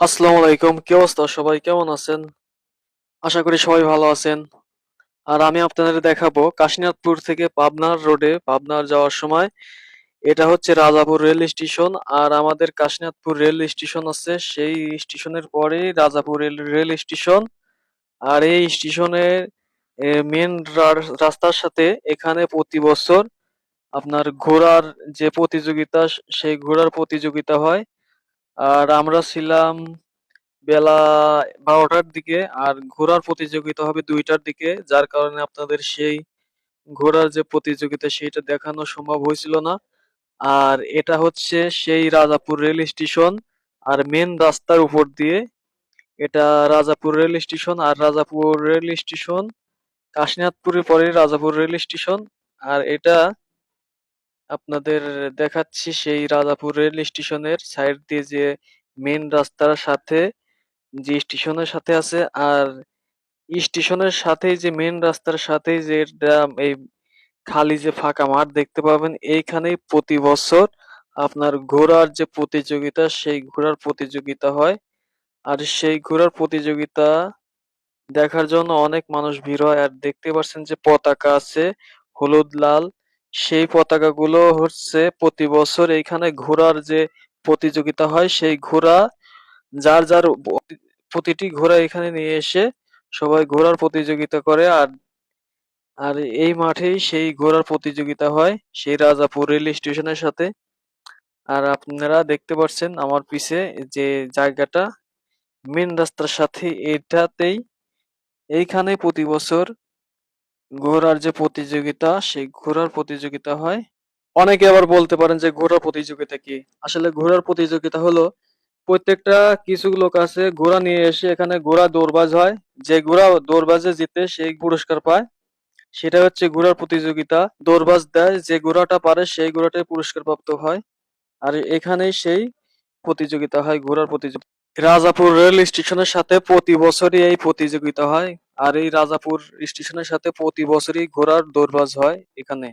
আসসালামু আলাইকুম। কি অবস্থা সবাই কেমন আছেন? আশা করি সবাই ভালো আছেন। আর আমি আপনাদের দেখাবো কাশিনাথপুর থেকে পাবনার রোডে পাবনার যাওয়ার সময় এটা হচ্ছে রাজাপুর রেল স্টেশন। আর আমাদের কাশিনাথপুর রেল স্টেশন আছে, সেই স্টেশনের পরেই রাজাপুর রেল স্টেশন। আর এই স্টেশনের মেন রাস্তার সাথে এখানে প্রতি বছর আপনার ঘোড়ার যে প্রতিযোগিতা সেই ঘোড়ার প্রতিযোগিতা হয়। আর আমরা ছিলাম বেলা ১২টার দিকে, আর ঘোড়ার প্রতিযোগিতা হবে ২টার দিকে, যার কারণে আপনাদের সেই ঘোড়ার যে প্রতিযোগিতা সেইটা দেখানো সম্ভব হয়েছিল না। আর এটা হচ্ছে সেই রাজাপুর রেল স্টেশন, আর মেন রাস্তার উপর দিয়ে এটা রাজাপুর রেল স্টেশন। আর রাজাপুর রেল স্টেশন কাশিনাথপুরের পরে রাজাপুর রেল স্টেশন। আর এটা আপনাদের দেখাচ্ছি সেই রাজাপুর রেল স্টেশনের সাইড দিয়ে যে মেন রাস্তার সাথে যে স্টেশনের সাথে আছে। আর স্টেশনের সাথেই যে মেন রাস্তার সাথেই যে এটা এই খালি যে ফাঁকা মাঠ দেখতে পাবেন, এইখানেই প্রতি বছর আপনার ঘোড়ার যে প্রতিযোগিতা সেই ঘোড়ার প্রতিযোগিতা হয়। আর সেই ঘোড়ার প্রতিযোগিতা দেখার জন্য অনেক মানুষ ভিড় হয়। আর দেখতে পাচ্ছেন যে পতাকা আছে হলুদ লাল, সেই পতাকাগুলো হচ্ছে প্রতি বছর এইখানে ঘোড়ার যে প্রতিযোগিতা হয় সেই ঘোড়া যার প্রতিটি ঘোড়া এখানে নিয়ে এসে সবাই ঘোড়ার প্রতিযোগিতা করে। আর আর এই মাঠেই সেই ঘোড়ার প্রতিযোগিতা হয় সেই রাজাপুর রেল স্টেশনের সাথে। আর আপনারা দেখতে পাচ্ছেন আমার পিছে যে জায়গাটা মেন রাস্তার সাথে, এটাতেই এইখানে প্রতি বছর ঘোড়ার যে প্রতিযোগিতা সেই ঘোড়ার প্রতিযোগিতা হয়। অনেকে আবার বলতে পারেন যে ঘোড়ার প্রতিযোগিতা কি? আসলে ঘোড়ার প্রতিযোগিতা হলো প্রত্যেকটা কিছু লোক আছে ঘোড়া নিয়ে এসে এখানে ঘোড়া দৌড়বাজ হয়। যে ঘোড়া দৌড়বাজে জিতে সেই পুরস্কার পায়। সেটা হচ্ছে ঘোড়ার প্রতিযোগিতা। দৌড়বাজ দেয়, যে ঘোড়াটা পারে সেই ঘোড়াটাই পুরস্কার প্রাপ্ত হয়। আর এখানেই সেই প্রতিযোগিতা হয়, ঘোড়ার প্রতিযোগিতা। রাজাপুর রেল স্টেশনের সাথে প্রতি বছরই এই প্রতিযোগিতা হয়। আর এই রাজাপুর স্টেশনের সাথে প্রতি বছরই ঘোড়ার দৌড়বাজ হয় এখানে।